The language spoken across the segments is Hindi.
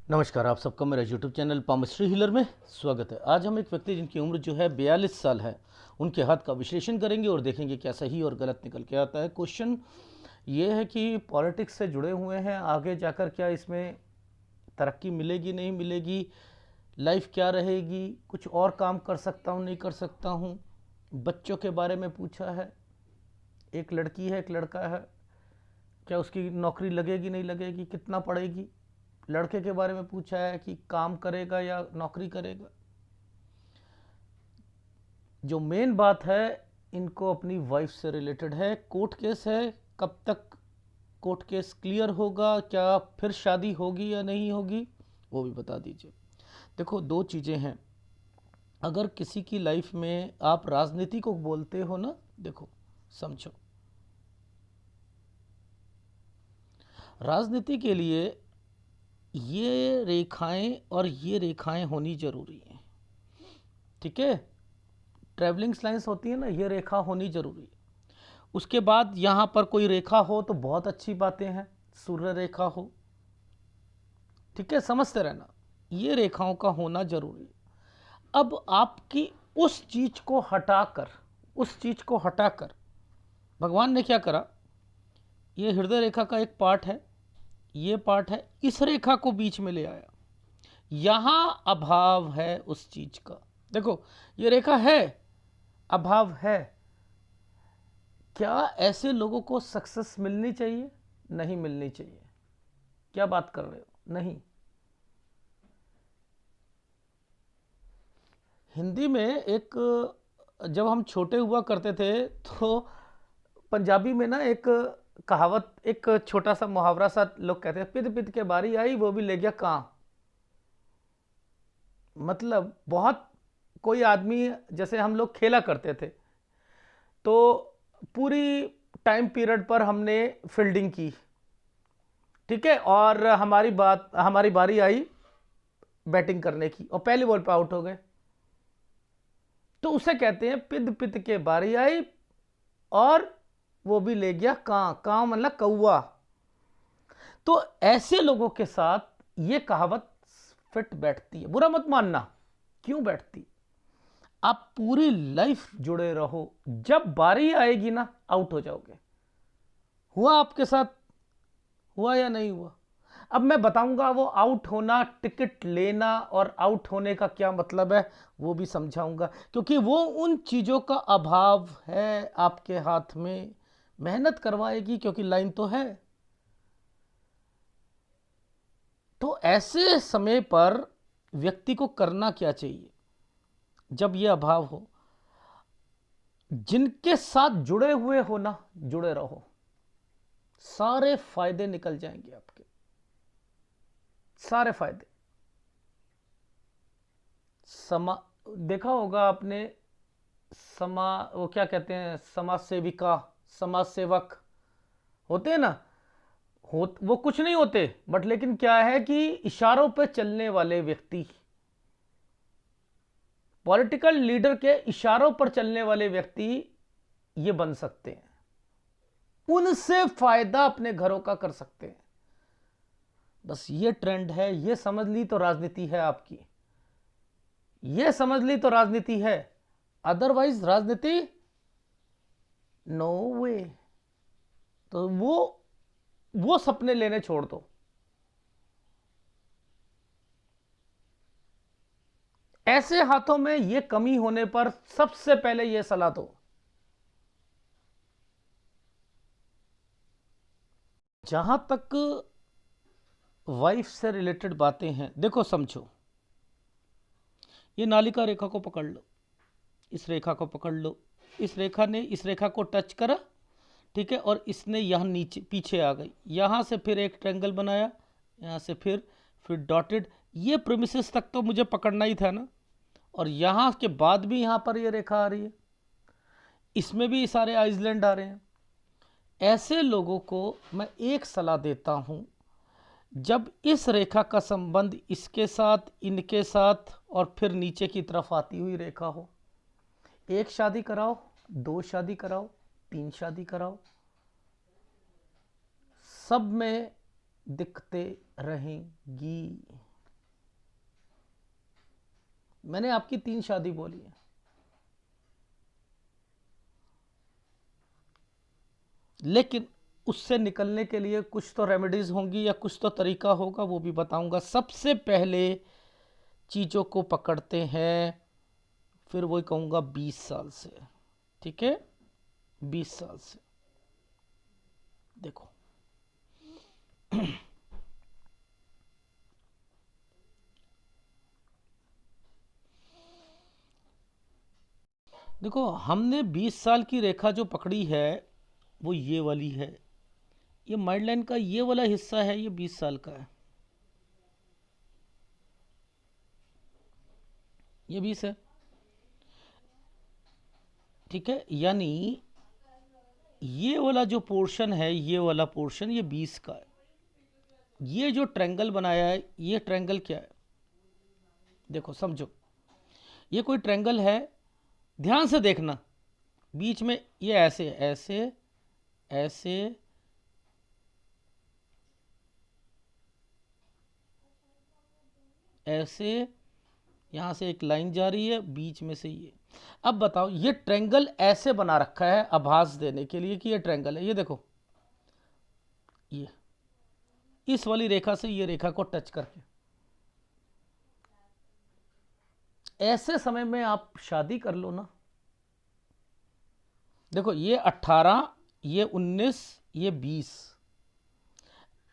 नमस्कार, आप सबका मेरा यूट्यूब चैनल पामस्ट्री हीलर में स्वागत है। आज हम एक व्यक्ति जिनकी उम्र जो है 42 साल है, उनके हाथ का विश्लेषण करेंगे और देखेंगे क्या सही और गलत निकल के आता है। क्वेश्चन ये है कि पॉलिटिक्स से जुड़े हुए हैं, आगे जाकर क्या इसमें तरक्की मिलेगी नहीं मिलेगी, लाइफ क्या रहेगी, कुछ और काम कर सकता हूँ नहीं कर सकता हूँ। बच्चों के बारे में पूछा है, एक लड़की है एक लड़का है, क्या उसकी नौकरी लगेगी नहीं लगेगी, कितना पढ़ेगी। लड़के के बारे में पूछा है कि काम करेगा या नौकरी करेगा। जो मेन बात है, इनको अपनी वाइफ से रिलेटेड है। कोर्ट केस है, कब तक कोर्ट केस क्लियर होगा, क्या फिर शादी होगी या नहीं होगी, वो भी बता दीजिए। देखो, दो चीज़ें हैं। अगर किसी की लाइफ में आप राजनीति को बोलते हो ना, देखो समझो, राजनीति के लिए ये रेखाएं और ये रेखाएं होनी जरूरी हैं। ठीक है, ट्रैवलिंग लाइंस होती है ना, ये रेखा होनी जरूरी है। उसके बाद यहाँ पर कोई रेखा हो तो बहुत अच्छी बातें हैं, सूर्य रेखा हो, ठीक है, समझते रहना, ये रेखाओं का होना जरूरी है। अब आपकी उस चीज को हटाकर, उस चीज को हटाकर भगवान ने क्या करा, ये हृदय रेखा का एक पार्ट है, ये पार्ट है, इस रेखा को बीच में ले आया। यहां अभाव है उस चीज का। देखो, ये रेखा है, अभाव है। क्या ऐसे लोगों को सक्सेस मिलनी चाहिए? नहीं मिलनी चाहिए। क्या बात कर रहे हो? नहीं। हिंदी में एक, जब हम छोटे हुआ करते थे तो पंजाबी में ना एक कहावत, एक छोटा सा मुहावरा सा लोग कहते हैं, पिद पिद के बारी आई वो भी ले गया कहाँ। मतलब बहुत, कोई आदमी, जैसे हम लोग खेला करते थे तो पूरी टाइम पीरियड पर हमने फील्डिंग की, ठीक है, और हमारी बारी आई बैटिंग करने की और पहली बॉल पे आउट हो गए, तो उसे कहते हैं पिद पिद के बारी आई और वो भी ले गया कां। कां मतलब कौआ। तो ऐसे लोगों के साथ ये कहावत फिट बैठती है, बुरा मत मानना। क्यों बैठती? आप पूरी लाइफ जुड़े रहो, जब बारी आएगी ना आउट हो जाओगे। हुआ आपके साथ? हुआ या नहीं हुआ? अब मैं बताऊंगा वो आउट होना, टिकट लेना और आउट होने का क्या मतलब है, वो भी समझाऊंगा, क्योंकि वो उन चीजों का अभाव है आपके हाथ में। मेहनत करवाएगी क्योंकि लाइन तो है। तो ऐसे समय पर व्यक्ति को करना क्या चाहिए जब ये अभाव हो? जिनके साथ जुड़े हुए हो ना, जुड़े रहो, सारे फायदे निकल जाएंगे आपके, सारे फायदे। समा देखा होगा आपने, वो क्या कहते हैं, समाज सेविका, समाज सेवक होते हैं ना, वो कुछ नहीं होते, बट लेकिन क्या है कि इशारों पे चलने वाले व्यक्ति, पॉलिटिकल लीडर के इशारों पर चलने वाले व्यक्ति ये बन सकते हैं, उनसे फायदा अपने घरों का कर सकते हैं। बस ये ट्रेंड है, ये समझ ली तो राजनीति है आपकी, ये समझ ली तो राजनीति है, अदरवाइज राजनीति नो वे। तो वो सपने लेने छोड़ दो। ऐसे हाथों में ये कमी होने पर सबसे पहले ये सलाह दो, जहां तक वाइफ से रिलेटेड बातें हैं, देखो समझो, ये नालिका रेखा को पकड़ लो, इस रेखा को पकड़ लो, इस रेखा ने इस रेखा को टच करा, ठीक है, और इसने यहाँ नीचे पीछे आ गई, यहाँ से फिर एक ट्रेंगल बनाया, यहाँ से फिर डॉटेड, ये प्रीमिसेस तक तो मुझे पकड़ना ही था ना, और यहाँ के बाद भी यहाँ पर ये रेखा आ रही है, इसमें भी सारे आइसलैंड आ रहे हैं। ऐसे लोगों को मैं एक सलाह देता हूं, जब इस रेखा का संबंध इसके साथ, इनके साथ और फिर नीचे की तरफ आती हुई रेखा हो, एक शादी कराओ, दो शादी कराओ, तीन शादी कराओ, सब में दिक्कतें रहेंगी। मैंने आपकी 3 शादी बोली है। लेकिन उससे निकलने के लिए कुछ तो रेमेडीज होंगी या कुछ तो तरीका होगा, वो भी बताऊंगा। सबसे पहले चीज़ों को पकड़ते हैं, फिर वही कहूँगा 20 साल से। ठीक है, 20 साल से। देखो देखो हमने 20 साल की रेखा जो पकड़ी है वो ये वाली है। ये माइंड लाइन का ये वाला हिस्सा है, ये 20 साल का है, ये 20 है। ठीक है, यानी ये वाला जो पोर्शन है, ये वाला पोर्शन ये 20 का है। ये जो ट्रायंगल बनाया है, ये ट्रायंगल क्या है? देखो समझो, ये कोई ट्रायंगल है, ध्यान से देखना। बीच में ये ऐसे ऐसे ऐसे ऐसे, यहां से एक लाइन जा रही है बीच में से ये। अब बताओ, ये ट्रायंगल ऐसे बना रखा है आभास देने के लिए कि ये ट्रायंगल है। ये देखो, ये इस वाली रेखा से ये रेखा को टच करके, ऐसे समय में आप शादी कर लो ना। देखो ये 18, ये 19, ये 20,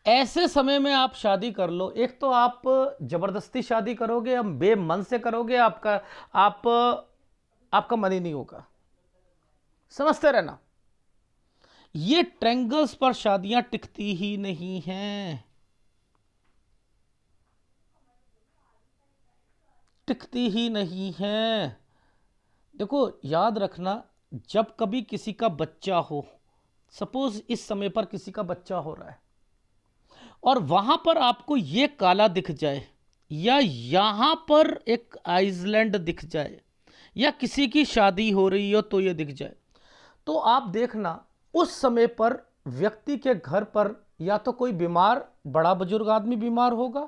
ऐसे समय में आप शादी कर लो। एक तो आप जबरदस्ती शादी करोगे, हम बेमन से करोगे, आप आपका मन ही नहीं होगा। समझते रहना, ये ट्रायंगल्स पर शादियां टिकती ही नहीं हैं, टिकती ही नहीं हैं। देखो याद रखना, जब कभी किसी का बच्चा हो, सपोज इस समय पर किसी का बच्चा हो रहा है और वहां पर आपको ये काला दिख जाए, या यहां पर एक आइसलैंड दिख जाए, या किसी की शादी हो रही हो तो ये दिख जाए, तो आप देखना उस समय पर व्यक्ति के घर पर या तो कोई बीमार बड़ा बुजुर्ग आदमी बीमार होगा,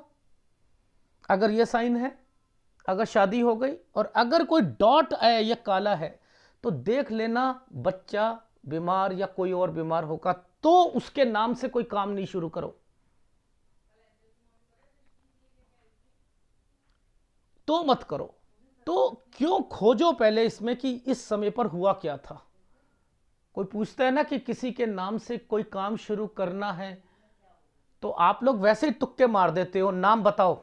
अगर ये साइन है, अगर शादी हो गई। और अगर कोई डॉट आया या काला है तो देख लेना बच्चा बीमार या कोई और बीमार होगा, तो उसके नाम से कोई काम नहीं शुरू करो, तो मत करो। तो क्यों खोजो पहले इसमें कि इस समय पर हुआ क्या था। कोई पूछता है ना कि किसी के नाम से कोई काम शुरू करना है, तो आप लोग वैसे ही तुक्के मार देते हो, नाम बताओ,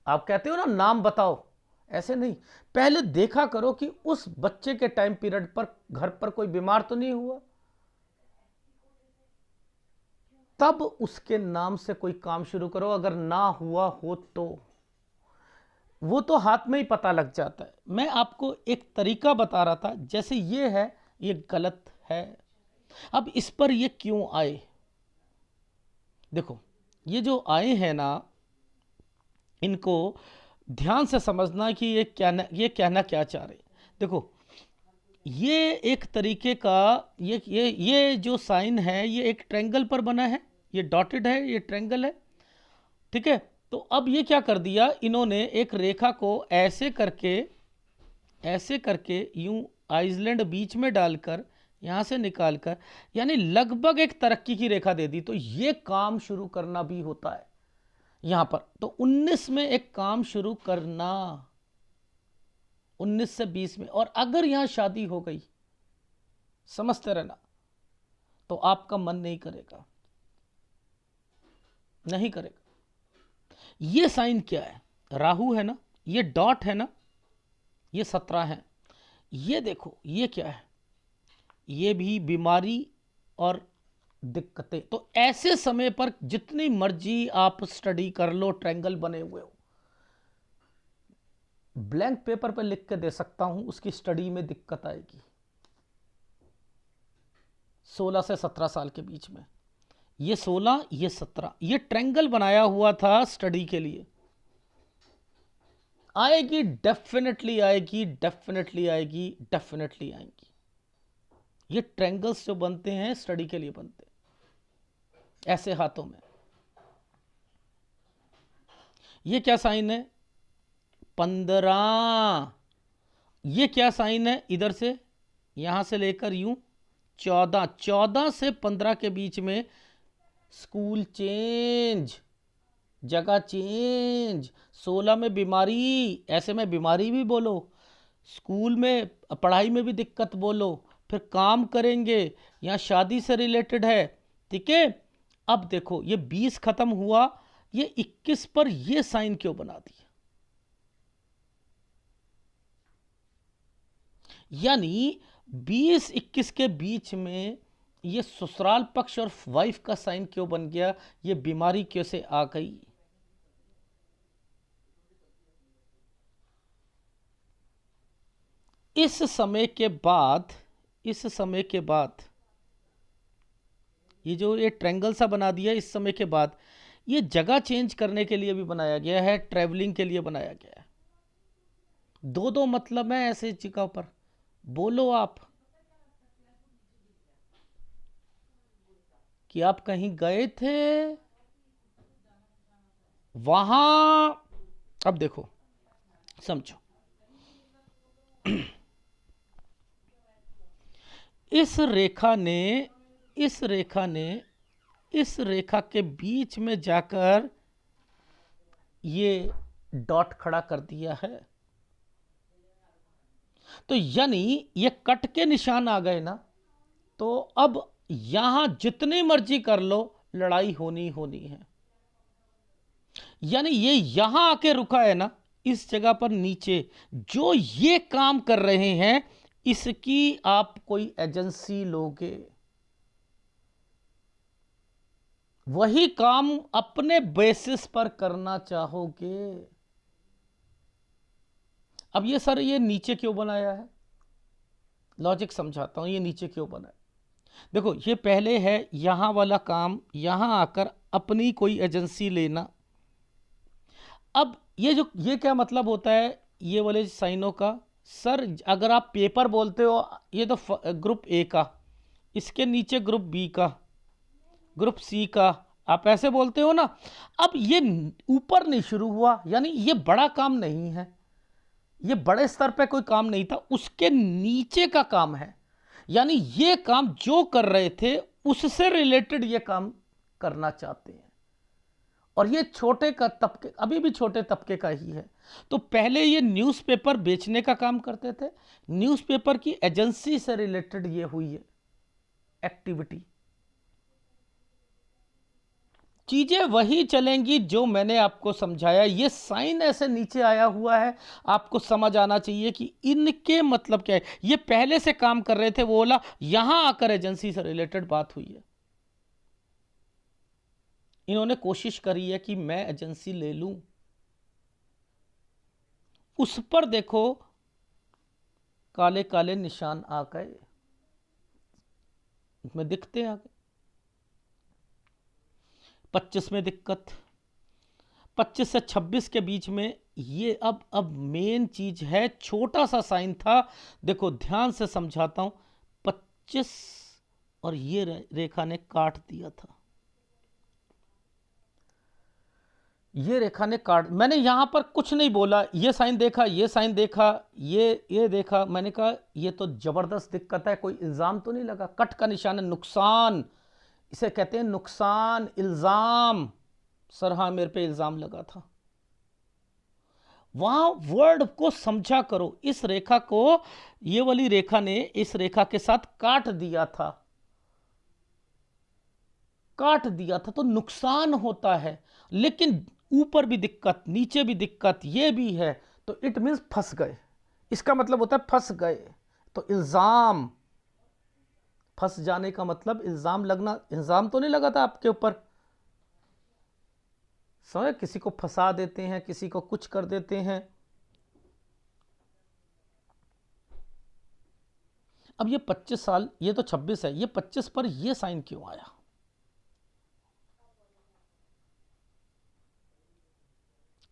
आप कहते हो ना नाम बताओ, ऐसे नहीं। पहले देखा करो कि उस बच्चे के टाइम पीरियड पर घर पर कोई बीमार तो नहीं हुआ, तब उसके नाम से कोई काम शुरू करो। अगर ना हुआ हो तो वो तो हाथ में ही पता लग जाता है। मैं आपको एक तरीका बता रहा था, जैसे ये है, ये गलत है। अब इस पर ये क्यों आए? देखो ये जो आए हैं ना, इनको ध्यान से समझना कि ये कहना क्या चाह रहे। देखो ये एक तरीके का, ये जो साइन है ये एक ट्रायंगल पर बना है, ये डॉटेड है, ये ट्रायंगल है। ठीक है, तो अब ये क्या कर दिया इन्होंने, एक रेखा को ऐसे करके यूं आइसलैंड बीच में डालकर यहां से निकालकर, यानी लगभग एक तरक्की की रेखा दे दी। तो ये काम शुरू करना भी होता है यहां पर। तो 19 में एक काम शुरू करना, 19 से 20 में, और अगर यहां शादी हो गई, समझते रहना, तो आपका मन नहीं करेगा, नहीं करेगा। ये साइन क्या है? राहु है ना, ये डॉट है ना, ये 17 है। ये देखो ये क्या है? ये भी बीमारी और दिक्कतें। तो ऐसे समय पर जितनी मर्जी आप स्टडी कर लो, ट्रायंगल बने हुए हो, ब्लैंक पेपर पर लिख के दे सकता हूं, उसकी स्टडी में दिक्कत आएगी। 16 से 17 साल के बीच में, ये 16, ये 17, ये ट्रायंगल बनाया हुआ था स्टडी के लिए। आएगी, डेफिनेटली आएगी, डेफिनेटली आएगी, डेफिनेटली आएगी। ये ट्रायंगल्स जो बनते हैं स्टडी के लिए बनते हैं, ऐसे हाथों में। ये क्या साइन है? 15। ये क्या साइन है, इधर से यहां से लेकर यूं 14, 14 से 15 के बीच में स्कूल चेंज, जगह चेंज। 16 में बीमारी, ऐसे में बीमारी भी बोलो, स्कूल में पढ़ाई में भी दिक्कत बोलो, फिर काम करेंगे, यहाँ शादी से रिलेटेड है। ठीक है, अब देखो ये 20 खत्म हुआ, ये 21 पर ये साइन क्यों बना दिया? यानी 20-21 के बीच में ये ससुराल पक्ष और वाइफ का साइन क्यों बन गया? ये बीमारी क्यों से आ गई? इस समय के बाद, इस समय के बाद ये जो ये ट्रायंगल सा बना दिया, इस समय के बाद ये जगह चेंज करने के लिए भी बनाया गया है, ट्रैवलिंग के लिए बनाया गया है। दो दो मतलब है ऐसे जगह पर। बोलो आप कि आप कहीं गए थे वहां। अब देखो, समझो, इस रेखा ने, इस रेखा ने इस रेखा के बीच में जाकर ये डॉट खड़ा कर दिया है। तो यानी ये कट के निशान आ गए ना, तो अब यहां जितनी मर्जी कर लो, लड़ाई होनी होनी है। यानी ये यहां आके रुका है ना, इस जगह पर नीचे जो ये काम कर रहे हैं, इसकी आप कोई एजेंसी लोगे, वही काम अपने बेसिस पर करना चाहोगे। अब ये सर, ये नीचे क्यों बनाया है? लॉजिक समझाता हूं, ये नीचे क्यों बना है। देखो, ये पहले है यहां वाला काम, यहां आकर अपनी कोई एजेंसी लेना। अब ये क्या मतलब होता है ये वाले साइनों का? सर अगर आप पेपर बोलते हो, ये तो ग्रुप ए का, इसके नीचे ग्रुप बी का, ग्रुप सी का, आप ऐसे बोलते हो ना। अब ये ऊपर नहीं शुरू हुआ, यानी ये बड़ा काम नहीं है, ये बड़े स्तर पे कोई काम नहीं था, उसके नीचे का काम है। यानी ये काम जो कर रहे थे उससे रिलेटेड ये काम करना चाहते हैं, और ये छोटे का तबके, अभी भी छोटे तबके का ही है। तो पहले ये न्यूज़पेपर बेचने का काम करते थे, न्यूज़पेपर की एजेंसी से रिलेटेड ये हुई है एक्टिविटी। चीजें वही चलेंगी जो मैंने आपको समझाया। ये साइन ऐसे नीचे आया हुआ है, आपको समझ आना चाहिए कि इनके मतलब क्या है। ये पहले से काम कर रहे थे, वो बोला यहां आकर एजेंसी से रिलेटेड बात हुई है। इन्होंने कोशिश करी है कि मैं एजेंसी ले लूं, उस पर देखो काले काले निशान आ गए, इसमें दिखते हैं आगे। 25 में दिक्कत, 25 से 26 के बीच में ये अब मेन चीज है, छोटा सा साइन था, देखो ध्यान से समझाता हूं। 25 और ये रेखा ने काट दिया था, ये रेखा ने काट, मैंने यहां पर कुछ नहीं बोला, ये साइन देखा, ये साइन देखा, ये देखा, मैंने कहा ये तो जबरदस्त दिक्कत है, कोई इल्जाम तो नहीं लगा। कट का निशान है, नुकसान, इसे कहते हैं नुकसान, इल्जाम। सर हाँ, मेरे पे इल्जाम लगा था। वहां वर्ड को समझा करो, इस रेखा को ये वाली रेखा ने इस रेखा के साथ काट दिया था, काट दिया था, तो नुकसान होता है। लेकिन ऊपर भी दिक्कत, नीचे भी दिक्कत, ये भी है, तो इट मीन्स फंस गए, इसका मतलब होता है फंस गए। तो इल्जाम, फंस जाने का मतलब इल्जाम लगना। इल्जाम तो नहीं लगा था आपके ऊपर, समझ, किसी को फंसा देते हैं, किसी को कुछ कर देते हैं। अब ये 25 साल, ये तो 26 है, ये 25 पर ये साइन क्यों आया?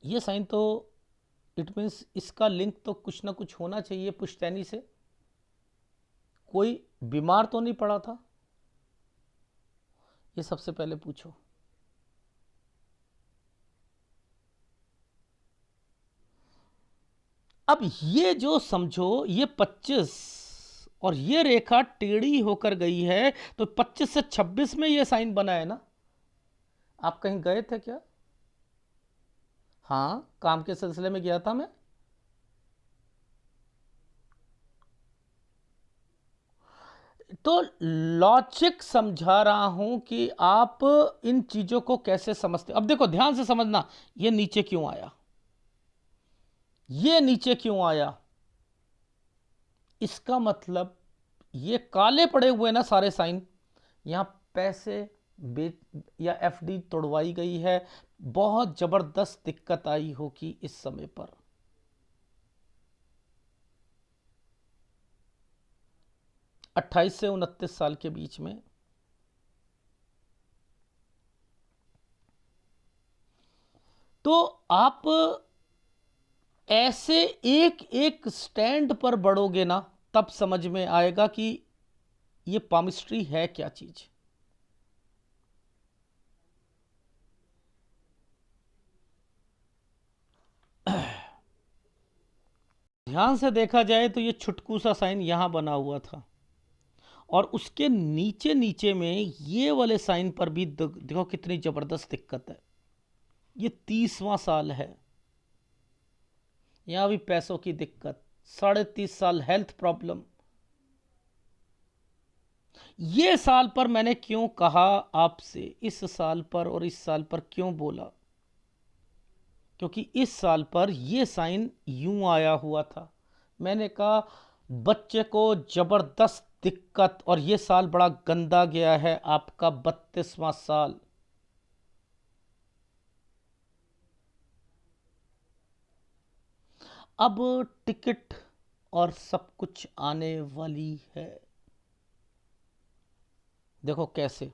ये साइन तो इट मीन्स इसका लिंक तो कुछ ना कुछ होना चाहिए पुश्तैनी से, कोई बीमार तो नहीं पड़ा था, ये सबसे पहले पूछो। अब ये जो समझो ये 25 और ये रेखा टेढ़ी होकर गई है, तो 25 से 26 में ये साइन बना है ना। आप कहीं गए थे क्या? हाँ, काम के सिलसिले में गया था मैं। तो लॉजिक समझा रहा हूं कि आप इन चीजों को कैसे समझते। अब देखो ध्यान से समझना, ये नीचे क्यों आया, ये नीचे क्यों आया, इसका मतलब ये काले पड़े हुए ना सारे साइन, यहां पैसे या एफडी तोड़वाई गई है, बहुत जबरदस्त दिक्कत आई होगी इस समय पर। अट्ठाईस से 29 साल के बीच में। तो आप ऐसे एक एक स्टैंड पर बढ़ोगे ना, तब समझ में आएगा कि ये पामिस्ट्री है क्या चीज। ध्यान से देखा जाए तो ये छुटकू सा साइन यहां बना हुआ था, और उसके नीचे नीचे में ये वाले साइन पर भी देखो कितनी जबरदस्त दिक्कत है। ये 30वां साल है, यहां भी पैसों की दिक्कत, 30.5 साल हेल्थ प्रॉब्लम। ये साल पर मैंने क्यों कहा आपसे, इस साल पर और इस साल पर क्यों बोला, क्योंकि इस साल पर यह साइन यूं आया हुआ था। मैंने कहा बच्चे को जबरदस्त दिक्कत, और यह साल बड़ा गंदा गया है आपका 32वां साल। अब टिकट और सब कुछ आने वाली है। देखो कैसे,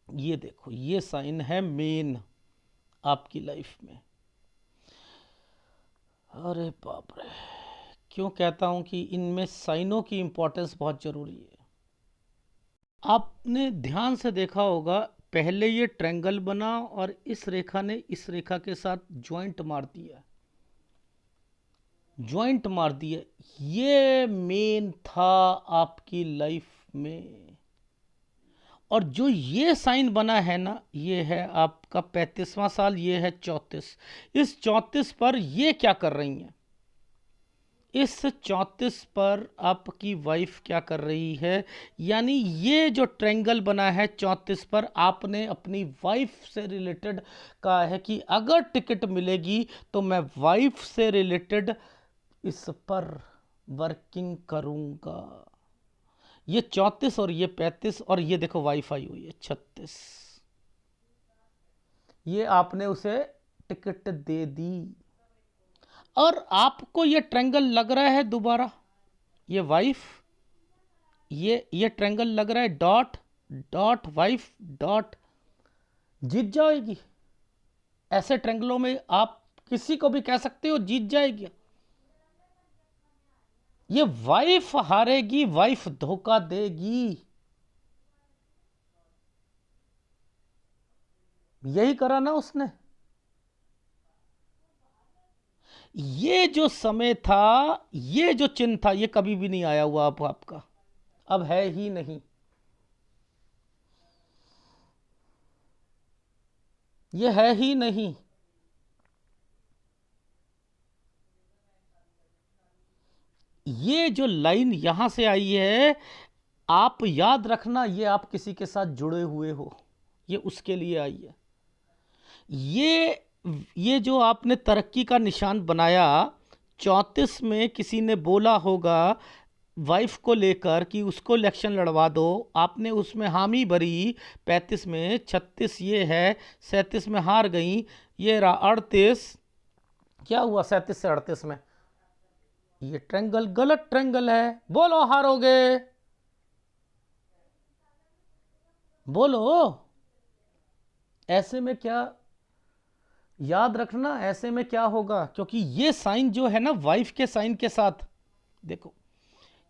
ये देखो ये साइन है मेन आपकी लाइफ में। अरे बाप रे, क्यों कहता हूं कि इनमें साइनों की इंपॉर्टेंस बहुत जरूरी है। आपने ध्यान से देखा होगा, पहले ये ट्रायंगल बना और इस रेखा ने इस रेखा के साथ ज्वाइंट मार दिया, ज्वाइंट मार दिया। ये मेन था आपकी लाइफ में। और जो ये साइन बना है ना, ये है आपका 35वां साल, ये है 34। इस 34 पर ये क्या कर रही हैं, इस 34 पर आपकी वाइफ क्या कर रही है, यानी ये जो ट्रायंगल बना है 34 पर, आपने अपनी वाइफ से रिलेटेड कहा है कि अगर टिकट मिलेगी तो मैं वाइफ से रिलेटेड इस पर वर्किंग करूंगा। ये 34 और ये 35, और ये देखो वाईफाई हुई है 36। ये आपने उसे टिकट दे दी, और आपको ये ट्रायंगल लग रहा है दोबारा, ये वाइफ, ये ट्रायंगल लग रहा है डॉट डॉट वाइफ डॉट, जीत जाएगी। ऐसे ट्रायंगलों में आप किसी को भी कह सकते हो जीत जाएगी। ये वाइफ हारेगी, वाइफ धोखा देगी, यही करा ना उसने। ये जो समय था, ये जो चिन्ह था, ये कभी भी नहीं आया हुआ आपका, अब है ही नहीं। ये है ही नहीं। ये जो लाइन यहां से आई है, आप याद रखना, ये आप किसी के साथ जुड़े हुए हो, ये उसके लिए आई है। ये जो आपने तरक्की का निशान बनाया 34 में, किसी ने बोला होगा वाइफ को लेकर कि उसको इलेक्शन लड़वा दो, आपने उसमें हामी भरी 35 में, 36 ये है, 37 में हार गई, ये रहा 38। क्या हुआ 37 से 38 में? ये ट्रायंगल गलत ट्रायंगल है, बोलो हारोगे, बोलो। ऐसे में क्या याद रखना, ऐसे में क्या होगा, क्योंकि ये साइन जो है ना वाइफ के साइन के साथ, देखो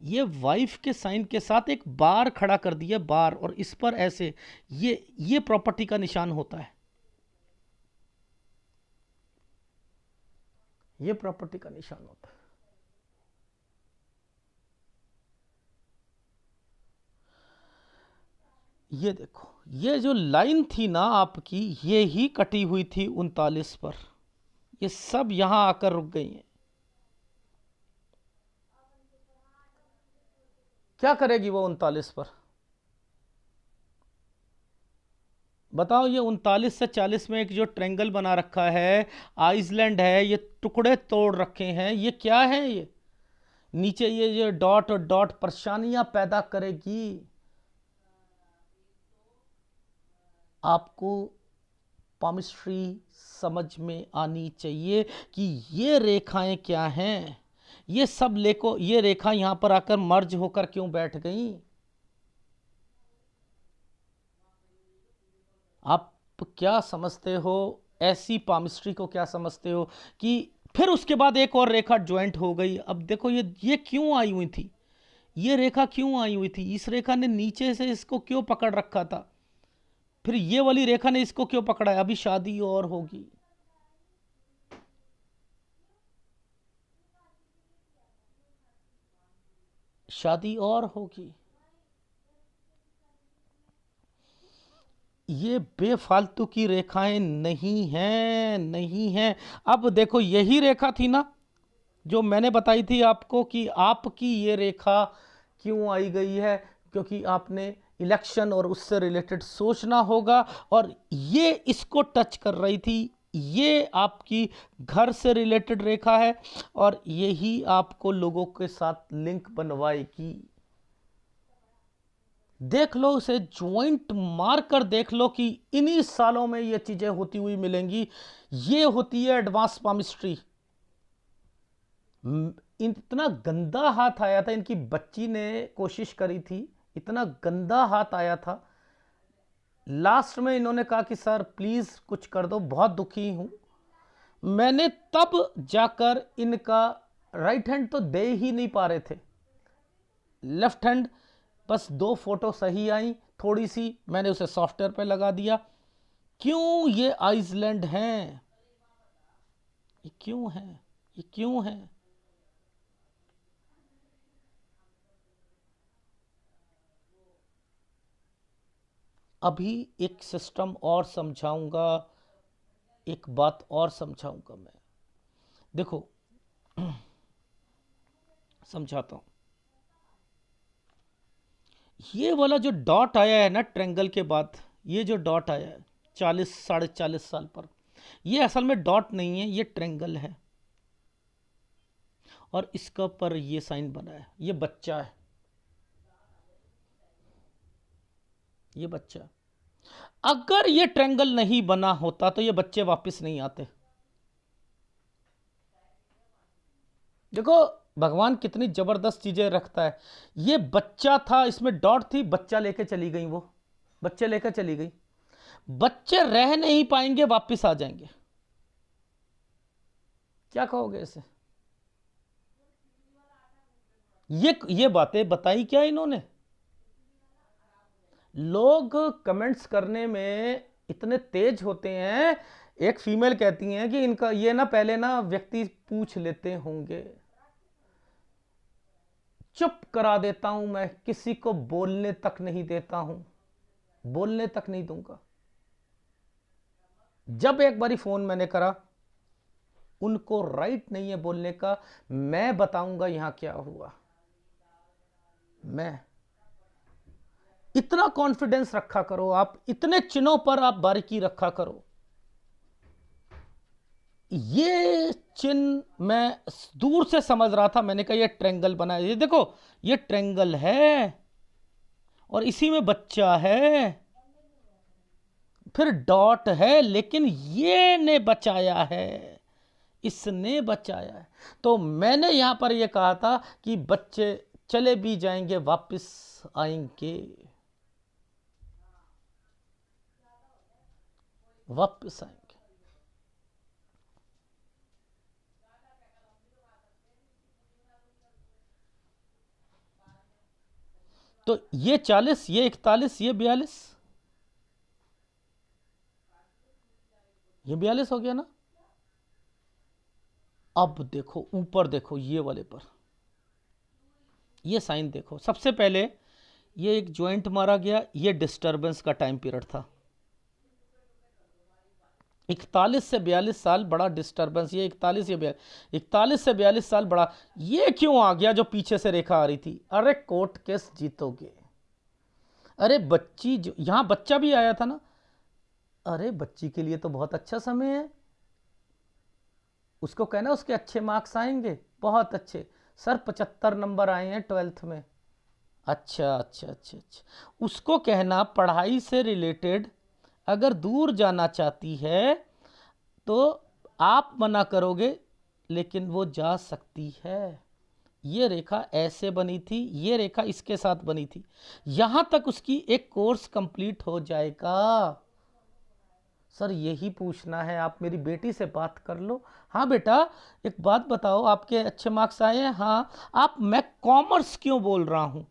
ये वाइफ के साइन के साथ एक बार खड़ा कर दिया, बार, और इस पर ऐसे, ये प्रॉपर्टी का निशान होता है। ये प्रॉपर्टी का निशान होता है। ये देखो, ये जो लाइन थी ना आपकी, ये ही कटी हुई थी 39 पर, ये सब यहां आकर रुक गई हैं। क्या करेगी वो 39 पर? बताओ, ये 39 से 40 में एक जो ट्रेंगल बना रखा है, आइसलैंड है, ये टुकड़े तोड़ रखे हैं, ये क्या है? ये नीचे ये डॉट और डॉट परेशानियां पैदा करेगी। आपको पामिस्ट्री समझ में आनी चाहिए कि ये रेखाएं क्या हैं। ये सब लेको, ये रेखा यहां पर आकर मर्ज होकर क्यों बैठ गई? आप क्या समझते हो, ऐसी पामिस्ट्री को क्या समझते हो कि फिर उसके बाद एक और रेखा ज्वाइंट हो गई? अब देखो, ये क्यों आई हुई थी? ये रेखा क्यों आई हुई थी? इस रेखा ने नीचे से इसको क्यों पकड़ रखा था? फिर ये वाली रेखा ने इसको क्यों पकड़ा है? अभी शादी और होगी। शादी और होगी। ये बेफालतू की रेखाएं नहीं हैं, नहीं हैं। अब देखो, यही रेखा थी ना जो मैंने बताई थी आपको कि आपकी ये रेखा क्यों आई गई है, क्योंकि आपने इलेक्शन और उससे रिलेटेड सोचना होगा, और ये इसको टच कर रही थी। ये आपकी घर से रिलेटेड रेखा है, और यही आपको लोगों के साथ लिंक बनवाएगी। देख लो, उसे ज्वाइंट मार कर देख लो कि इन्हीं सालों में ये चीजें होती हुई मिलेंगी। ये होती है एडवांस पामिस्ट्री। इतना गंदा हाथ आया था, इनकी बच्ची ने कोशिश करी थी, इतना गंदा हाथ आया था। लास्ट में इन्होंने कहा कि सर प्लीज कुछ कर दो, बहुत दुखी हूं। मैंने तब जाकर इनका राइट हैंड तो दे ही नहीं पा रहे थे, लेफ्ट हैंड बस 2 फोटो सही आई, थोड़ी सी मैंने उसे सॉफ्टवेयर पे लगा दिया। क्यों ये आइसलैंड हैं? ये क्यों है? ये क्यों है? अभी एक सिस्टम और समझाऊंगा, एक बात और समझाऊंगा मैं। देखो, समझाता हूं। ये वाला जो डॉट आया है ना ट्रेंगल के बाद, ये जो डॉट आया है 40 40.5 साल पर, ये असल में डॉट नहीं है, ये ट्रेंगल है, और इसका पर ये साइन बना है। ये बच्चा है, ये बच्चा। अगर ये ट्रेंगल नहीं बना होता तो ये बच्चे वापस नहीं आते। देखो, भगवान कितनी जबरदस्त चीजें रखता है। ये बच्चा था, इसमें डॉट थी, बच्चा लेके चली गई, वो बच्चे लेकर चली गई। बच्चे रह नहीं पाएंगे, वापस आ जाएंगे। क्या कहोगे इसे? ये बातें बताई क्या इन्होंने? लोग कमेंट्स करने में इतने तेज होते हैं। एक फीमेल कहती हैं कि इनका ये ना पहले ना व्यक्ति पूछ लेते होंगे। चुप करा देता हूं मैं, किसी को बोलने तक नहीं देता हूं, बोलने तक नहीं दूंगा। जब एक बारी फोन मैंने करा, उनको राइट नहीं है बोलने का। मैं बताऊंगा यहां क्या हुआ। मैं इतना कॉन्फिडेंस रखा करो, आप इतने चिन्हों पर आप बारीकी रखा करो। ये चिन्ह मैं दूर से समझ रहा था, मैंने कहा ये ट्रेंगल बना है। ये देखो, ये ट्रेंगल है, और इसी में बच्चा है, फिर डॉट है, लेकिन ये ने बचाया है, इसने बचाया है। तो मैंने यहां पर यह कहा था कि बच्चे चले भी जाएंगे, वापस आएंगे, वापस आएंगे। तो ये 40, ये 41, ये 42, ये 42 हो गया ना। अब देखो ऊपर, देखो ये वाले पर, ये साइन देखो, सबसे पहले ये एक ज्वाइंट मारा गया, ये डिस्टरबेंस का टाइम पीरियड था। 41 से 42 साल बड़ा डिस्टरबेंस, ये 41 से 42 साल बड़ा, ये क्यों आ गया जो पीछे से रेखा आ रही थी? अरे कोर्ट केस जीतोगे। अरे बच्ची, जो यहां बच्चा भी आया था ना, अरे बच्ची के लिए तो बहुत अच्छा समय है, उसको कहना उसके अच्छे मार्क्स आएंगे, बहुत अच्छे सर, 75 नंबर आए हैं 12th में। अच्छा अच्छा अच्छा अच्छा, उसको कहना पढ़ाई से रिलेटेड अगर दूर जाना चाहती है तो आप मना करोगे, लेकिन वो जा सकती है। ये रेखा ऐसे बनी थी, ये रेखा इसके साथ बनी थी, यहां तक उसकी एक कोर्स कंप्लीट हो जाएगा। सर यही पूछना है, आप मेरी बेटी से बात कर लो। हाँ बेटा, एक बात बताओ, आपके अच्छे मार्क्स आए हैं? हाँ। आप, मैं कॉमर्स क्यों बोल रहा हूं,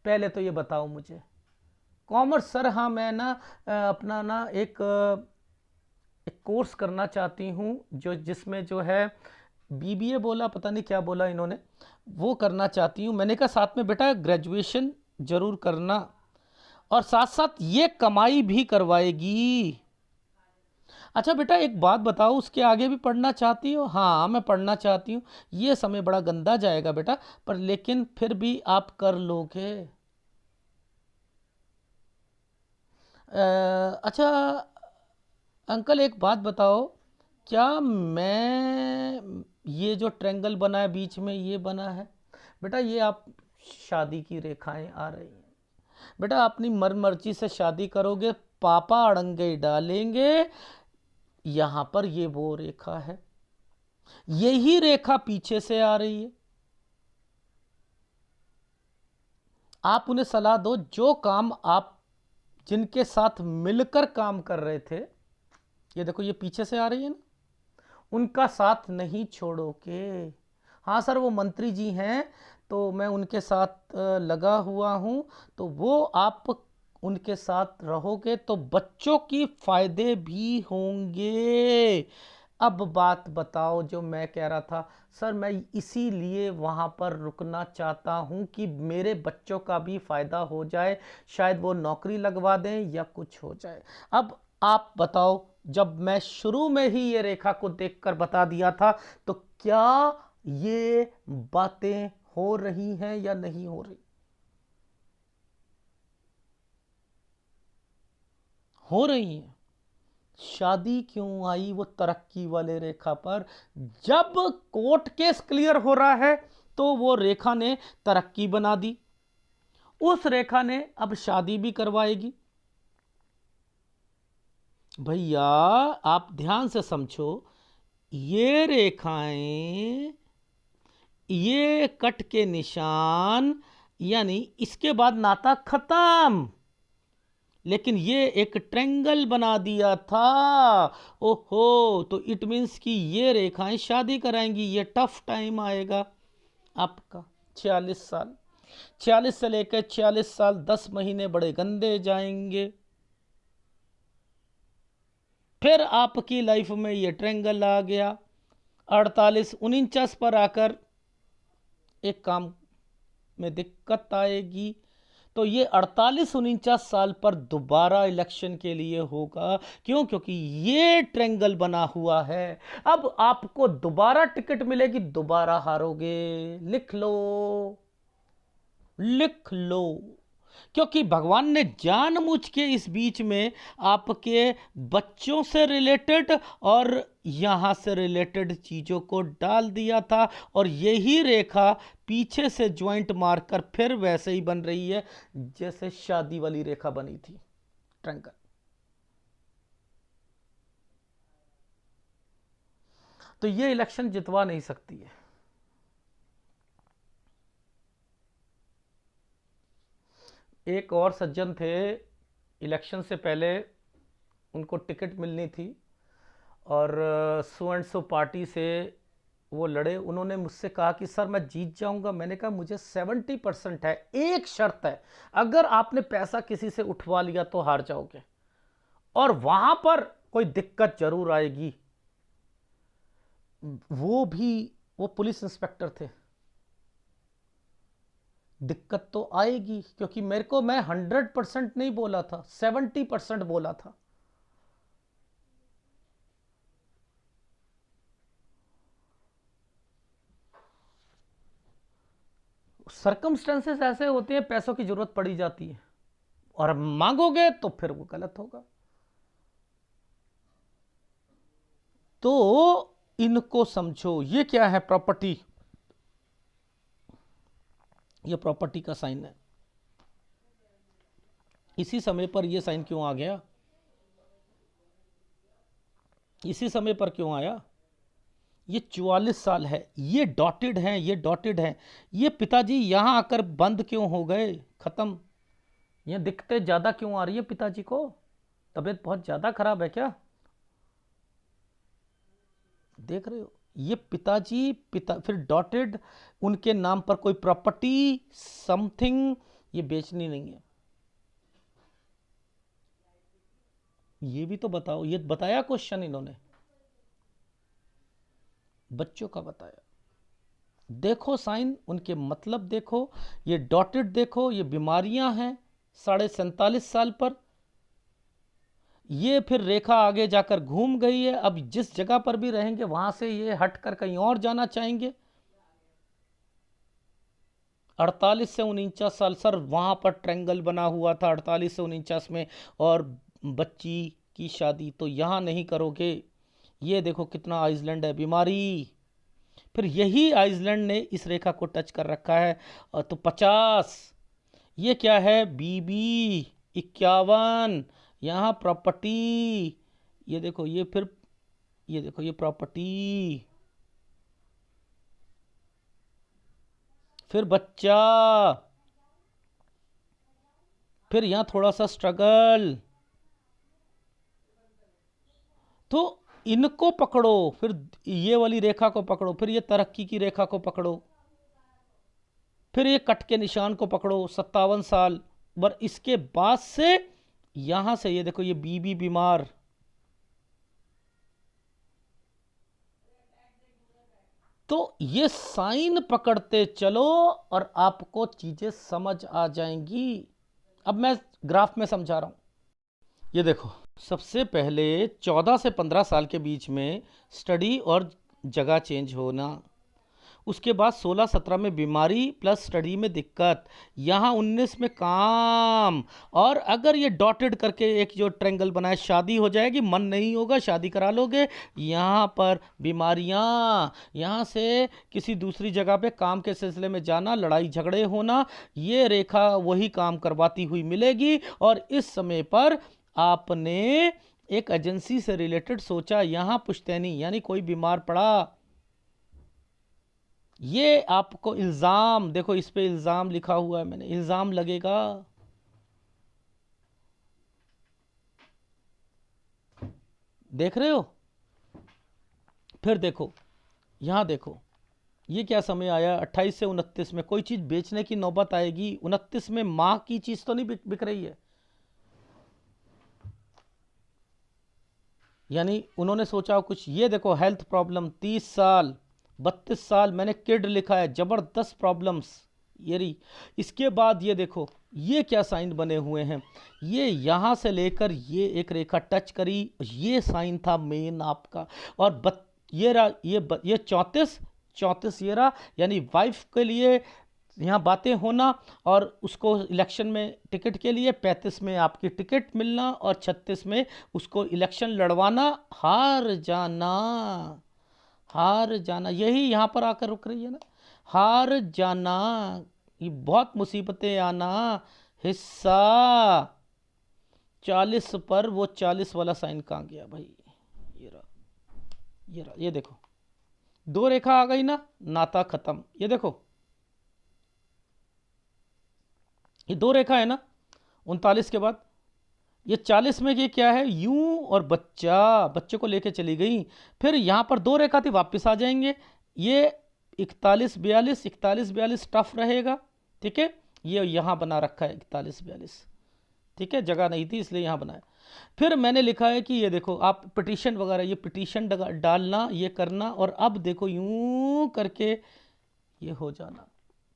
पहले तो ये बताओ मुझे। कॉमर्स सर, हाँ मैं ना अपना ना एक कोर्स करना चाहती हूँ, जो जिसमें जो है बीबीए बोला, पता नहीं क्या बोला इन्होंने, वो करना चाहती हूँ। मैंने कहा साथ में बेटा ग्रेजुएशन जरूर करना, और साथ साथ ये कमाई भी करवाएगी। अच्छा बेटा एक बात बताओ, उसके आगे भी पढ़ना चाहती हो? हाँ मैं पढ़ना चाहती हूँ। ये समय बड़ा गंदा जाएगा बेटा, पर लेकिन फिर भी आप कर लोगे। अच्छा अंकल एक बात बताओ, क्या मैं, ये जो ट्रायंगल बना है बीच में, ये बना है बेटा, ये आप शादी की रेखाएं आ रही हैं बेटा, अपनी मर्जी से शादी करोगे, पापा अड़ंगे डालेंगे। यहां पर ये वो रेखा है, यही रेखा पीछे से आ रही है। आप उन्हें सलाह दो, जो काम आप जिनके साथ मिलकर काम कर रहे थे, ये देखो ये पीछे से आ रही है ना, उनका साथ नहीं छोड़ोगे। हाँ सर वो मंत्री जी हैं, तो मैं उनके साथ लगा हुआ हूं, तो वो आप उनके साथ रहोगे तो बच्चों की फायदे भी होंगे। अब बात बताओ जो मैं कह रहा था, सर मैं इसीलिए वहां पर रुकना चाहता हूं कि मेरे बच्चों का भी फायदा हो जाए, शायद वो नौकरी लगवा दें या कुछ हो जाए। अब आप बताओ, जब मैं शुरू में ही ये रेखा को देखकर बता दिया था, तो क्या ये बातें हो रही हैं या नहीं हो रही? हो रही हैं। शादी क्यों आई वो तरक्की वाले रेखा पर? जब कोर्ट केस क्लियर हो रहा है तो वो रेखा ने तरक्की बना दी, उस रेखा ने अब शादी भी करवाएगी। भैया आप ध्यान से समझो, ये रेखाएं, ये कट के निशान, यानी इसके बाद नाता खत्म, लेकिन ये एक ट्रेंगल बना दिया था। ओहो, तो इट मीन्स कि ये रेखाएं शादी कराएंगी, ये टफ टाइम आएगा आपका। 46 साल, 46 से लेकर 46 साल, 10 महीने बड़े गंदे जाएंगे। फिर आपकी लाइफ में ये ट्रेंगल आ गया, 48 49 पर आकर एक काम में दिक्कत आएगी। तो ये 48 49 साल पर दोबारा इलेक्शन के लिए होगा। क्यों? क्योंकि ये ट्रेंगल बना हुआ है। अब आपको दोबारा टिकट मिलेगी, दोबारा हारोगे। लिख लो, लिख लो, क्योंकि भगवान ने जानबूझ के इस बीच में आपके बच्चों से रिलेटेड और यहां से रिलेटेड चीजों को डाल दिया था, और यही रेखा पीछे से ज्वाइंट मारकर फिर वैसे ही बन रही है जैसे शादी वाली रेखा बनी थी, ट्रंकल। तो ये इलेक्शन जितवा नहीं सकती है। एक और सज्जन थे, इलेक्शन से पहले उनको टिकट मिलनी थी, और सो एंड सो पार्टी से वो लड़े। उन्होंने मुझसे कहा कि सर मैं जीत जाऊंगा। मैंने कहा मुझे 70% है, एक शर्त है, अगर आपने पैसा किसी से उठवा लिया तो हार जाओगे, और वहां पर कोई दिक्कत जरूर आएगी। वो पुलिस इंस्पेक्टर थे। दिक्कत तो आएगी, क्योंकि मैं 100% नहीं बोला था, 70% बोला था। सर्कमस्टेंसेस ऐसे होते हैं, पैसों की जरूरत पड़ी जाती है, और अब मांगोगे तो फिर वो गलत होगा। तो इनको समझो। ये क्या है? प्रॉपर्टी। ये प्रॉपर्टी का साइन है। इसी समय पर ये साइन क्यों आ गया? इसी समय पर क्यों आया? ये 44 साल है, ये डॉटेड हैं, ये डॉटेड हैं। ये पिताजी यहां आकर बंद क्यों हो गए, खत्म? ये दिक्कतें ज्यादा क्यों आ रही है पिताजी को? तबीयत बहुत ज्यादा खराब है क्या? देख रहे हो? ये पिताजी, फिर डॉटेड, उनके नाम पर कोई प्रॉपर्टी समथिंग ये बेचनी नहीं है। ये भी तो बताओ। ये बताया क्वेश्चन इन्होंने, बच्चों का बताया। देखो साइन, उनके मतलब देखो, ये डॉटेड देखो, ये बीमारियां हैं 47.5 साल पर। ये फिर रेखा आगे जाकर घूम गई है। अब जिस जगह पर भी रहेंगे वहां से ये हटकर कहीं और जाना चाहेंगे। 48 से 49 साल सर, वहां पर ट्रेंगल बना हुआ था 48 से 49 में, और बच्ची की शादी तो यहां नहीं करोगे। ये देखो कितना आइसलैंड है, बीमारी। फिर यही आइसलैंड ने इस रेखा को टच कर रखा है। तो 50, ये क्या है? बीबी 51, यहाँ प्रॉपर्टी। ये देखो, ये फिर ये देखो, ये प्रॉपर्टी, फिर बच्चा, फिर यहाँ थोड़ा सा स्ट्रगल। तो इनको पकड़ो, फिर ये वाली रेखा को पकड़ो, फिर ये तरक्की की रेखा को पकड़ो, फिर ये कट के निशान को पकड़ो 57 साल। पर इसके बाद से यहां से ये देखो, ये बीबी बीमार। तो ये साइन पकड़ते चलो और आपको चीजें समझ आ जाएंगी। अब मैं ग्राफ में समझा रहा हूं। ये देखो, सबसे पहले 14 से 15 साल के बीच में स्टडी और जगह चेंज होना। उसके बाद 16-17 में बीमारी प्लस स्टडी में दिक्कत। यहाँ 19 में काम। और अगर ये डॉटेड करके एक जो ट्रेंगल बनाए, शादी हो जाएगी, मन नहीं होगा, शादी करा लोगे। यहाँ पर बीमारियाँ, यहाँ से किसी दूसरी जगह पे काम के सिलसिले में जाना, लड़ाई झगड़े होना, ये रेखा वही काम करवाती हुई मिलेगी। और इस समय पर आपने एक एजेंसी से रिलेटेड सोचा, यहाँ पुश्तैनी यानी कोई बीमार पड़ा, ये आपको इल्जाम, देखो इस पे इल्जाम लिखा हुआ है मैंने, इल्जाम लगेगा। देख रहे हो? फिर देखो, यहां देखो, ये क्या समय आया? 28 से 29 में कोई चीज बेचने की नौबत आएगी। 29 में मां की चीज तो नहीं बिक रही है, यानी उन्होंने सोचा कुछ। ये देखो, हेल्थ प्रॉब्लम 30 साल, 32 साल मैंने किड लिखा है, जबरदस्त प्रॉब्लम्स ये रही। इसके बाद ये देखो, ये क्या साइन बने हुए हैं? ये यहां से लेकर ये एक रेखा टच करी, ये साइन था मेन आपका। और ये रहा, ये 34 ये रहा, यानी वाइफ के लिए यहाँ बातें होना, और उसको इलेक्शन में टिकट के लिए 35 में आपकी टिकट मिलना, और 36 में उसको इलेक्शन लड़वाना, हार जाना। हार जाना, यही यहाँ पर आकर रुक रही है ना, हार जाना। ये बहुत मुसीबतें आना, हिस्सा। 40 पर वो 40 वाला साइन कहाँ गया भाई? ये रहा, ये रहा, ये देखो, दो रेखा आ गई ना, नाता खत्म। ये देखो, ये दो रेखा है ना 39 के बाद। ये 40 में ये क्या है? यूं, और बच्चा, बच्चे को लेके चली गई। फिर यहां पर दो रेखा थी, वापस आ जाएंगे। ये 41-42 टफ रहेगा, ठीक है। ये यहां बना रखा है 41-42, ठीक है, जगह नहीं थी इसलिए यहां बनाया। फिर मैंने लिखा है कि ये देखो आप पिटीशन वगैरह, ये पिटीशन डालना, ये करना, और अब देखो यूं करके ये हो जाना।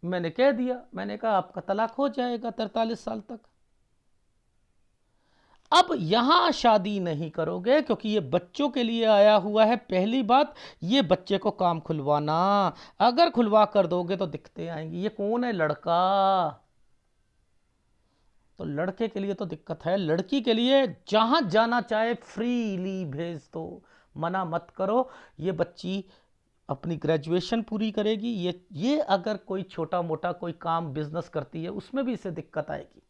मैंने कह दिया, मैंने कहा आपका तलाक हो जाएगा 43 साल तक। अब यहां शादी नहीं करोगे क्योंकि ये बच्चों के लिए आया हुआ है। पहली बात, ये बच्चे को काम खुलवाना, अगर खुलवा कर दोगे तो दिक्कतें आएंगी। ये कौन है? लड़का। तो लड़के के लिए तो दिक्कत है, लड़की के लिए जहां जाना चाहे फ्रीली भेज दो, मना मत करो। ये बच्ची अपनी ग्रेजुएशन पूरी करेगी, ये अगर कोई छोटा मोटा कोई काम बिजनेस करती है उसमें भी इसे दिक्कत आएगी,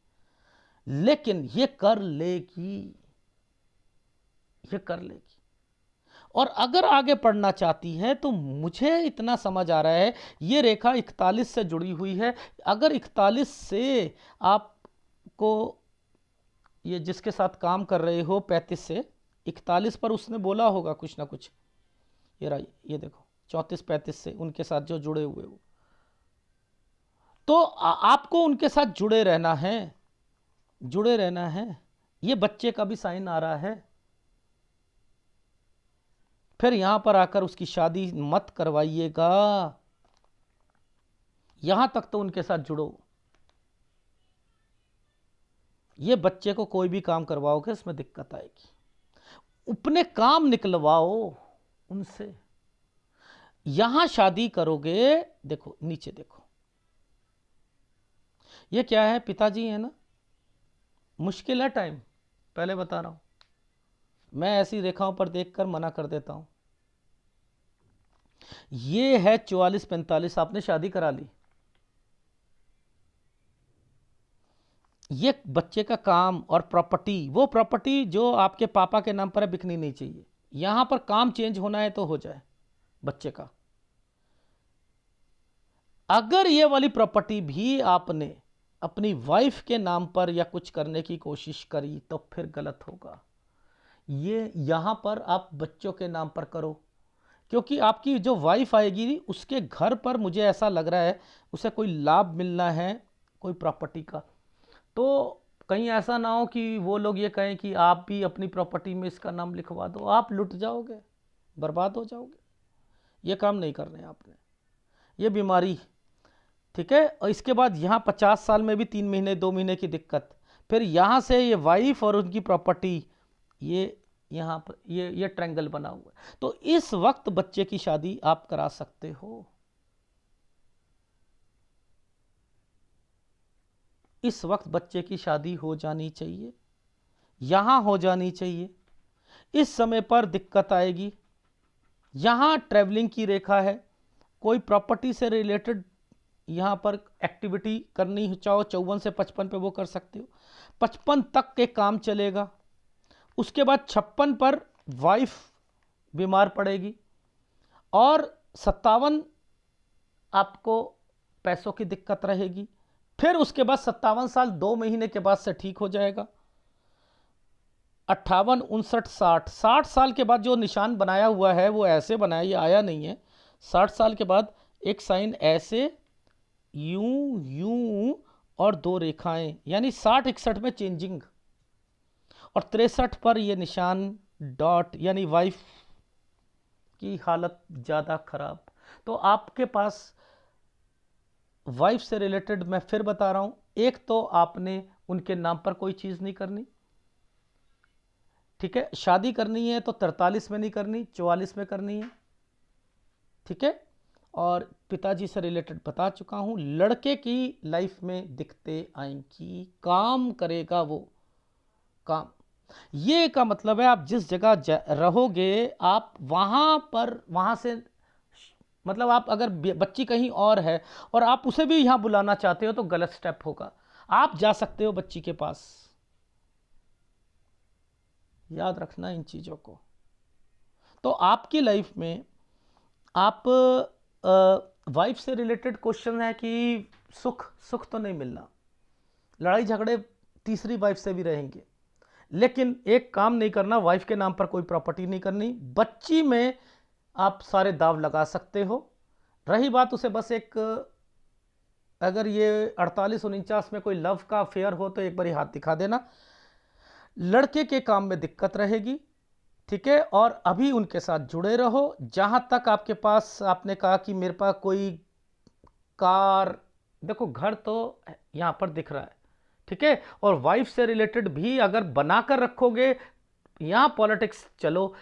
लेकिन ये कर लेगी, ये कर लेगी। और अगर आगे पढ़ना चाहती है तो मुझे इतना समझ आ रहा है, ये रेखा 41 से जुड़ी हुई है। अगर 41 से आपको, ये जिसके साथ काम कर रहे हो 35 से 41 पर उसने बोला होगा कुछ ना कुछ, ये देखो 34-35 से उनके साथ जो जुड़े हुए हो, तो आपको उनके साथ जुड़े रहना है, जुड़े रहना है। ये बच्चे का भी साइन आ रहा है। फिर यहां पर आकर उसकी शादी मत करवाइएगा, यहां तक तो उनके साथ जुड़ो। ये बच्चे को कोई भी काम करवाओगे इसमें दिक्कत आएगी, अपने काम निकलवाओ उनसे। यहां शादी करोगे, देखो नीचे देखो, ये क्या है? पिताजी है ना, मुश्किल है टाइम, पहले बता रहा हूं। मैं ऐसी रेखाओं पर देखकर मना कर देता हूं। ये है 44-45, आपने शादी करा ली, ये बच्चे का काम और प्रॉपर्टी, वो प्रॉपर्टी जो आपके पापा के नाम पर है, बिकनी नहीं चाहिए। यहां पर काम चेंज होना है तो हो जाए बच्चे का। अगर ये वाली प्रॉपर्टी भी आपने अपनी वाइफ के नाम पर या कुछ करने की कोशिश करी तो फिर गलत होगा। ये यहां पर आप बच्चों के नाम पर करो, क्योंकि आपकी जो वाइफ आएगी उसके घर पर मुझे ऐसा लग रहा है उसे कोई लाभ मिलना है, कोई प्रॉपर्टी का। तो कहीं ऐसा ना हो कि वो लोग ये कहें कि आप भी अपनी प्रॉपर्टी में इसका नाम लिखवा दो, आप लुट जाओगे, बर्बाद हो जाओगे। ये काम नहीं करने आपने, ये बीमारी। ठीक है। और इसके बाद यहाँ 50 साल में भी 3 महीने 2 महीने की दिक्कत। फिर यहाँ से ये वाइफ और उनकी प्रॉपर्टी, ये यहाँ पर ये ट्रायंगल बना हुआ है। तो इस वक्त बच्चे की शादी आप करा सकते हो, इस वक्त बच्चे की शादी हो जानी चाहिए, यहां हो जानी चाहिए। इस समय पर दिक्कत आएगी। यहां ट्रैवलिंग की रेखा है, कोई प्रॉपर्टी से रिलेटेड यहां पर एक्टिविटी करनी चाहो 54 से 55 पे वो कर सकते हो। 55 तक के काम चलेगा। उसके बाद 56 पर वाइफ बीमार पड़ेगी, और 57 आपको पैसों की दिक्कत रहेगी। फिर उसके बाद 57 साल 2 महीने के बाद से ठीक हो जाएगा। 58, 59, 60, 60 साल के बाद जो निशान बनाया हुआ है वो ऐसे बनाया, ये आया नहीं है। 60 साल के बाद एक साइन ऐसे, यूं यूं, और 2 रेखाएं, यानी 60-61 में चेंजिंग, और 63 पर ये निशान डॉट, यानी वाइफ की हालत ज़्यादा खराब। तो आपके पास वाइफ से रिलेटेड मैं फिर बता रहा हूं, एक तो आपने उनके नाम पर कोई चीज़ नहीं करनी, ठीक है। शादी करनी है तो 43 में नहीं करनी, 44 में करनी है, ठीक है। और पिताजी से रिलेटेड बता चुका हूं। लड़के की लाइफ में दिक्कतें आएंगी, काम करेगा वो काम। ये का मतलब है आप जिस जगह रहोगे आप वहां से, मतलब आप अगर बच्ची कहीं और है और आप उसे भी यहां बुलाना चाहते हो तो गलत स्टेप होगा। आप जा सकते हो बच्ची के पास, याद रखना इन चीज़ों को। तो आपकी लाइफ में आप वाइफ से रिलेटेड क्वेश्चन है कि सुख सुख तो नहीं मिलना, लड़ाई झगड़े तीसरी वाइफ से भी रहेंगे, लेकिन एक काम नहीं करना, वाइफ के नाम पर कोई प्रॉपर्टी नहीं करनी। बच्ची में आप सारे दाव लगा सकते हो। रही बात उसे बस एक, अगर ये 48-49 में कोई लव का अफेयर हो तो एक बार हाथ दिखा देना, लड़के के काम में दिक्कत रहेगी, ठीक है। और अभी उनके साथ जुड़े रहो। जहां तक आपके पास, आपने कहा कि मेरे पास कोई कार, देखो घर तो यहां पर दिख रहा है, ठीक है। और वाइफ से रिलेटेड भी अगर बनाकर रखोगे, यहां पॉलिटिक्स चलो,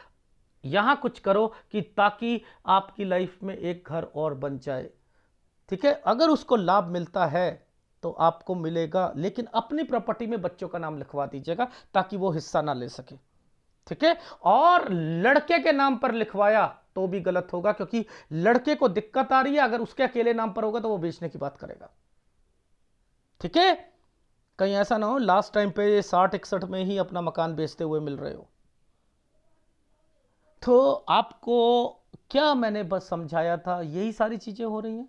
यहां कुछ करो कि ताकि आपकी लाइफ में एक घर और बन जाए, ठीक है। अगर उसको लाभ मिलता है तो आपको मिलेगा, लेकिन अपनी प्रॉपर्टी में बच्चों का नाम लिखवा दीजिएगा ताकि वो हिस्सा ना ले सके, ठीक है। और लड़के के नाम पर लिखवाया तो भी गलत होगा, क्योंकि लड़के को दिक्कत आ रही है, अगर उसके अकेले नाम पर होगा तो वो बेचने की बात करेगा, ठीक है। कहीं ऐसा ना हो लास्ट टाइम पे 60-61 में ही अपना मकान बेचते हुए मिल रहे हो। तो आपको क्या मैंने बस समझाया था, यही सारी चीजें हो रही हैं,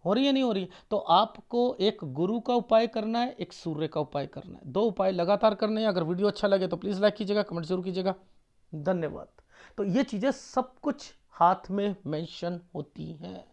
हो रही है नहीं हो रही है। तो आपको एक गुरु का उपाय करना है, एक सूर्य का उपाय करना है, दो उपाय लगातार करने हैं। अगर वीडियो अच्छा लगे तो प्लीज लाइक कीजिएगा, कमेंट जरूर कीजिएगा। धन्यवाद। तो ये चीजें सब कुछ हाथ में मेंशन होती हैं।